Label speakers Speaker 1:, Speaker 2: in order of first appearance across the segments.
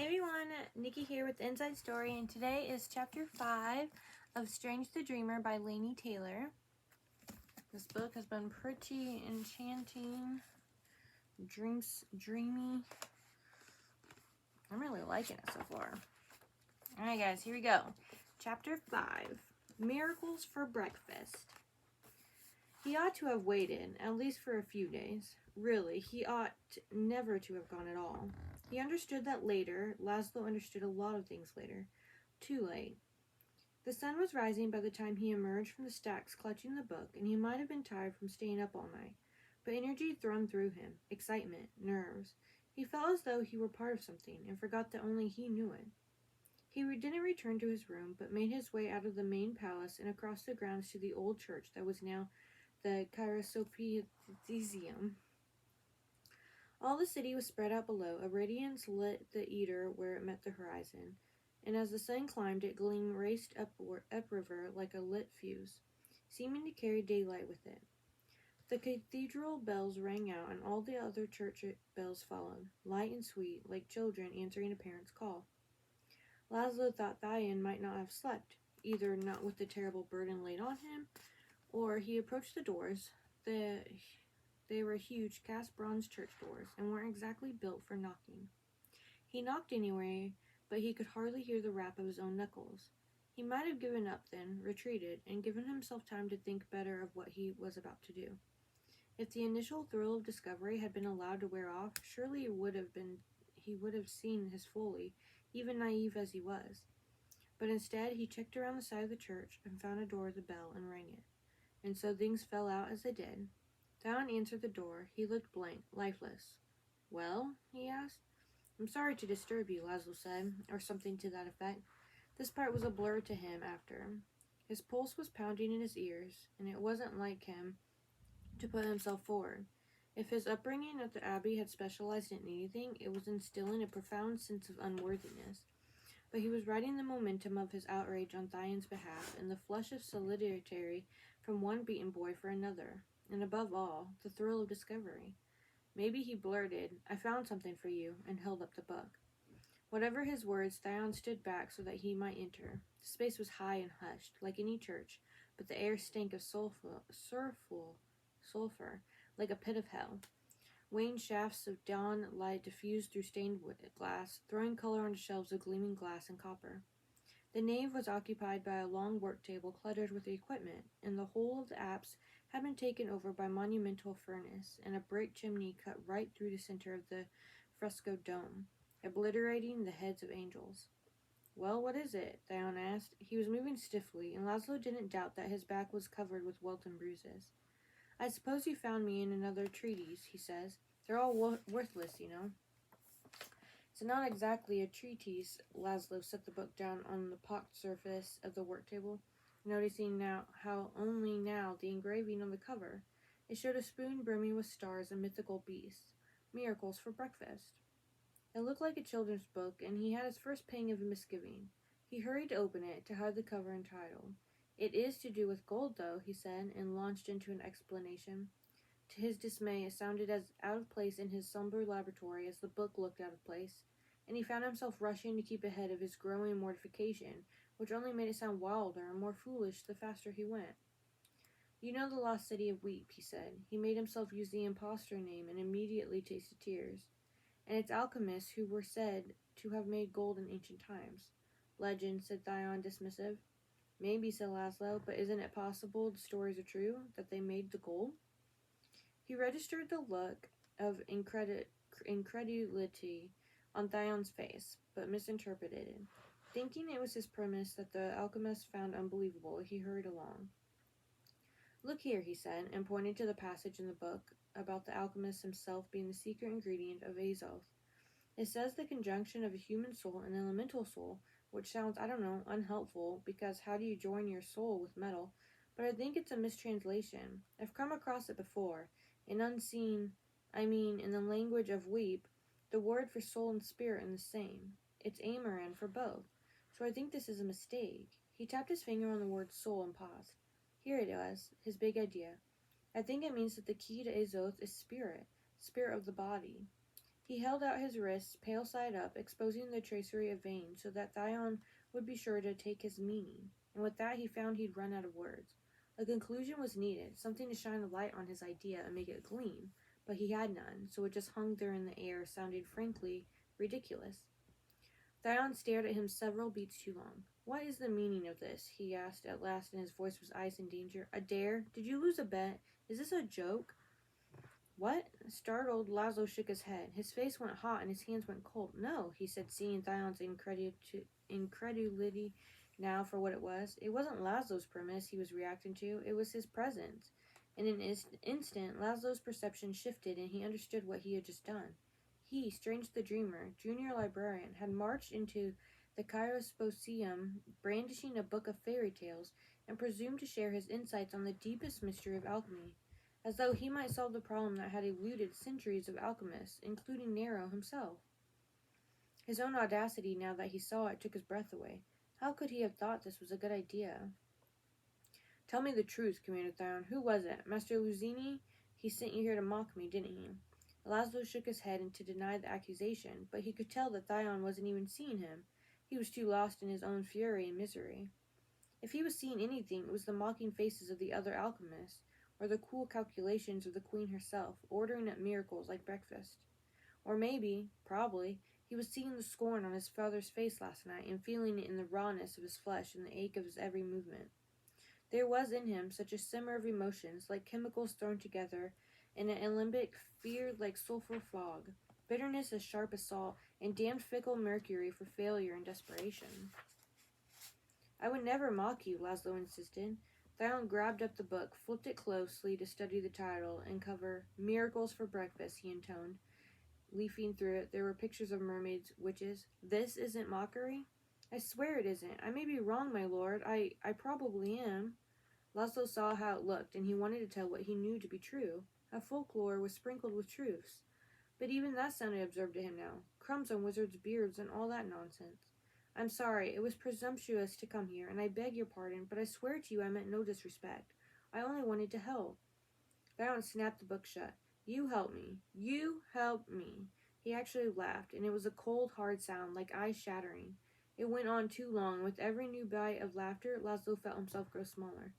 Speaker 1: Hey everyone, Nikki here with the Inside Story, and today is Chapter 5 of Strange the Dreamer by Laini Taylor. This book has been pretty enchanting, dreamy. I'm really liking it so far. Alright guys, here we go. Chapter 5, Miracles for Breakfast. He ought to have waited, at least for a few days. Really, he ought never to have gone at all. He understood that later. Laszlo understood a lot of things later. Too late. The sun was rising by the time he emerged from the stacks clutching the book, and he might have been tired from staying up all night. But energy thrummed through him, excitement, nerves. He felt as though he were part of something, and forgot that only he knew it. He didn't return to his room, but made his way out of the main palace and across the grounds to the old church that was now the Carysopaetheum. All the city was spread out below. A radiance lit the Eater where it met the horizon, and as the sun climbed, its gleam raced upriver like a lit fuse, seeming to carry daylight with it. The cathedral bells rang out, and all the other church bells followed, light and sweet, like children answering a parent's call. Laszlo thought Thayan might not have slept, either not with the terrible burden laid on him, or he approached the doors. They were huge cast bronze church doors, and weren't exactly built for knocking. He knocked anyway, but he could hardly hear the rap of his own knuckles. He might have given up then, retreated, and given himself time to think better of what he was about to do. If the initial thrill of discovery had been allowed to wear off, surely he would have seen his folly, even naive as he was. But instead, he checked around the side of the church and found a door with a bell and rang it. And so things fell out as they did. Thayan answered the door. He looked blank, lifeless. "Well?" he asked. "I'm sorry to disturb you," Laszlo said, or something to that effect. This part was a blur to him after. His pulse was pounding in his ears, and it wasn't like him to put himself forward. If his upbringing at the Abbey had specialized in anything, it was instilling a profound sense of unworthiness. But he was riding the momentum of his outrage on Thayan's behalf, and the flush of solidarity from one beaten boy for another, and above all, the thrill of discovery. Maybe he blurted, "I found something for you," and held up the book. Whatever his words, Thayan stood back so that he might enter. The space was high and hushed, like any church, but the air stank of sulfur, like a pit of hell. Wan shafts of dawn light diffused through stained glass, throwing color onto shelves of gleaming glass and copper. The nave was occupied by a long work table cluttered with equipment, and the whole of the apse had been taken over by a monumental furnace and a brick chimney cut right through the center of the fresco dome, obliterating the heads of angels. "Well, what is it?" Thayan asked. He was moving stiffly, and Laszlo didn't doubt that his back was covered with welts and bruises. "I suppose you found me in another treatise," he says. "They're all worthless, you know." "It's not exactly a treatise." Laszlo set the book down on the pocked surface of the work table, noticing how only now the engraving on the cover. It showed a spoon brimming with stars and mythical beasts. Miracles for breakfast. It looked like a children's book, and he had his first pang of misgiving. He hurried to open it, to hide the cover and title. "It is to do with gold, though," he said, and launched into an explanation. To his dismay, it sounded as out of place in his somber laboratory as the book looked out of place, and he found himself rushing to keep ahead of his growing mortification, which only made it sound wilder and more foolish the faster he went. "You know the lost city of Weep," he said. He made himself use the impostor name and immediately tasted tears. "And its alchemists who were said to have made gold in ancient times." "Legend," said Thayan, dismissive. "Maybe," said Laszlo, "but isn't it possible the stories are true, that they made the gold?" He registered the look of incredulity on Thayan's face, but misinterpreted it. Thinking it was his premise that the alchemist found unbelievable, he hurried along. "Look here," he said, and pointed to the passage in the book about the alchemist himself being the secret ingredient of Azoth. "It says the conjunction of a human soul and an elemental soul, which sounds, I don't know, unhelpful, because how do you join your soul with metal? But I think it's a mistranslation. I've come across it before. In the language of Weep, the word for soul and spirit are the same. It's Amaran for both. So I think this is a mistake." He tapped his finger on the word soul and paused. Here it was, his big idea. "I think it means that the key to Azoth is spirit of the body." He held out his wrists, pale side up, exposing the tracery of veins so that Thyone would be sure to take his meaning, and with that he found he'd run out of words. A conclusion was needed, something to shine a light on his idea and make it gleam, but he had none, so it just hung there in the air, sounding frankly ridiculous. Thyone stared at him several beats too long. "What is the meaning of this?" he asked at last, and his voice was ice and danger. "A dare? Did you lose a bet? Is this a joke?" "What?" Startled, Laszlo shook his head. His face went hot and his hands went cold. "No," he said, seeing Thyone's incredulity now for what it was. It wasn't Laszlo's premise he was reacting to, it was his presence. In an instant, Laszlo's perception shifted and he understood what he had just done. He, Strange the Dreamer, junior librarian, had marched into the Chiarosposium brandishing a book of fairy tales and presumed to share his insights on the deepest mystery of alchemy, as though he might solve the problem that had eluded centuries of alchemists, including Nero himself. His own audacity, now that he saw it, took his breath away. How could he have thought this was a good idea? "Tell me the truth," commanded Thyone. "Who was it? Master Luzzini? He sent you here to mock me, didn't he?" Laszlo shook his head and to deny the accusation, but he could tell that Thyone wasn't even seeing him. He was too lost in his own fury and misery. If he was seeing anything, it was the mocking faces of the other alchemists, or the cool calculations of the queen herself, ordering up miracles like breakfast. Or maybe, probably, he was seeing the scorn on his father's face last night and feeling it in the rawness of his flesh and the ache of his every movement. There was in him such a simmer of emotions, like chemicals thrown together in an alembic, fear like sulphur fog, bitterness as sharp as salt, and damned fickle mercury for failure and desperation. "I would never mock you," Laszlo insisted. Thyone grabbed up the book, flipped it closely to study the title and cover. "Miracles for Breakfast," he intoned. Leafing through it, there were pictures of mermaids, witches. "This isn't mockery?" "I swear it isn't. I may be wrong, my lord. I probably am." Laszlo saw how it looked, and he wanted to tell what he knew to be true, how folklore was sprinkled with truths. But even that sounded absurd to him now. Crumbs on wizards' beards and all that nonsense. "I'm sorry, it was presumptuous to come here, and I beg your pardon, but I swear to you I meant no disrespect. I only wanted to help." Thyone snapped the book shut. "You help me. You help me." He actually laughed, and it was a cold, hard sound, like ice shattering. It went on too long. With every new bite of laughter, Laszlo felt himself grow smaller.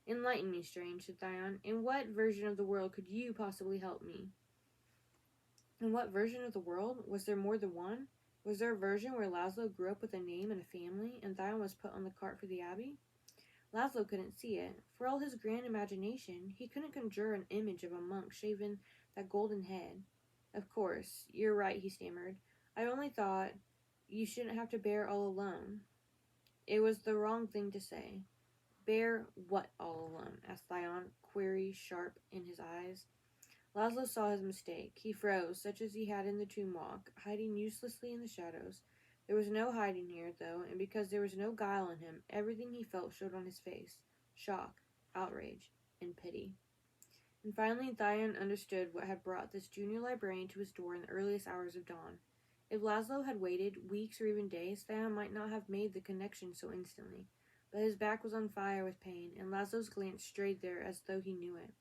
Speaker 1: "Enlighten me, Strange," said Thyone. "In what version of the world could you possibly help me?" In what version of the world? Was there more than one? Was there a version where Laszlo grew up with a name and a family, and Thyone was put on the cart for the abbey? Laszlo couldn't see it. For all his grand imagination, he couldn't conjure an image of a monk shaving that golden head. "Of course, you're right," he stammered. "I only thought you shouldn't have to bear all alone." It was the wrong thing to say. "Bear what all alone?" asked Thyone, query sharp in his eyes. Laszlo saw his mistake. He froze, such as he had in the tomb walk, hiding uselessly in the shadows. There was no hiding here, though, and because there was no guile in him, everything he felt showed on his face. Shock, outrage, and pity. And finally Thyone understood what had brought this junior librarian to his door in the earliest hours of dawn. If Laszlo had waited weeks or even days, Thyone might not have made the connection so instantly. But his back was on fire with pain, and Laszlo's glance strayed there as though he knew it.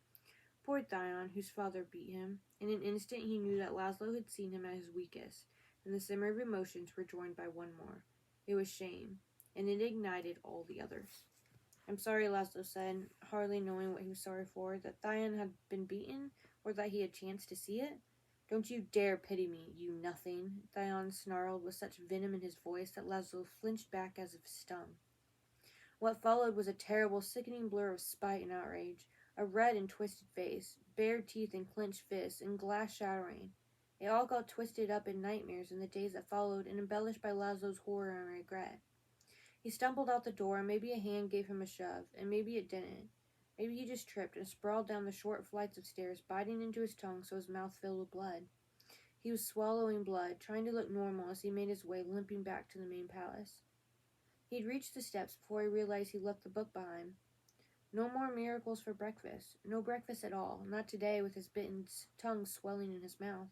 Speaker 1: Poor Thyone, whose father beat him. In an instant he knew that Laszlo had seen him at his weakest, and the simmer of emotions were joined by one more. It was shame, and it ignited all the others. "I'm sorry," Laszlo said, hardly knowing what he was sorry for, that Thyone had been beaten, or that he had chanced to see it. "Don't you dare pity me, you nothing," Thyone snarled with such venom in his voice that Laszlo flinched back as if stung. What followed was a terrible, sickening blur of spite and outrage. A red and twisted face, bared teeth and clenched fists, and glass shattering. It all got twisted up in nightmares in the days that followed and embellished by Laszlo's horror and regret. He stumbled out the door, and maybe a hand gave him a shove, and maybe it didn't. Maybe he just tripped and sprawled down the short flights of stairs, biting into his tongue so his mouth filled with blood. He was swallowing blood, trying to look normal as he made his way limping back to the main palace. He'd reached the steps before he realized he'd left the book behind. No more miracles for breakfast. No breakfast at all. Not today, with his bitten tongue swelling in his mouth.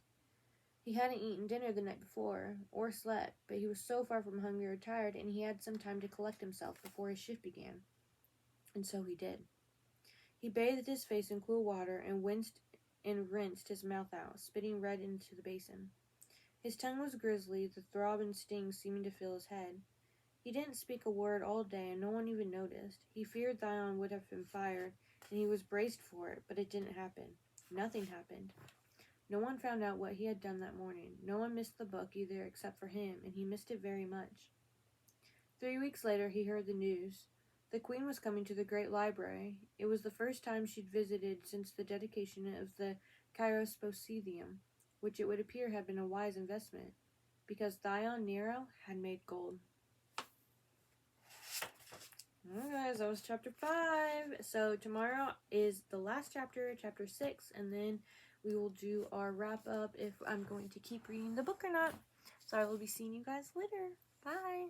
Speaker 1: He hadn't eaten dinner the night before, or slept, but he was so far from hungry or tired, and he had some time to collect himself before his shift began. And so he did. He bathed his face in cool water and rinsed his mouth out, spitting red into the basin. His tongue was grisly, the throb and sting seeming to fill his head. He didn't speak a word all day, and no one even noticed. He feared Thyon would have been fired, and he was braced for it, but it didn't happen. Nothing happened. No one found out what he had done that morning. No one missed the book either, except for him, and he missed it very much. 3 weeks later, he heard the news. The Queen was coming to the Great Library. It was the first time she'd visited since the dedication of the Kairos-Posidium, which it would appear had been a wise investment, because Thyon Nero had made gold. Alright guys, that was chapter 5. So tomorrow is the last chapter, chapter 6, and then we will do our wrap up if I'm going to keep reading the book or not. So I will be seeing you guys later. Bye!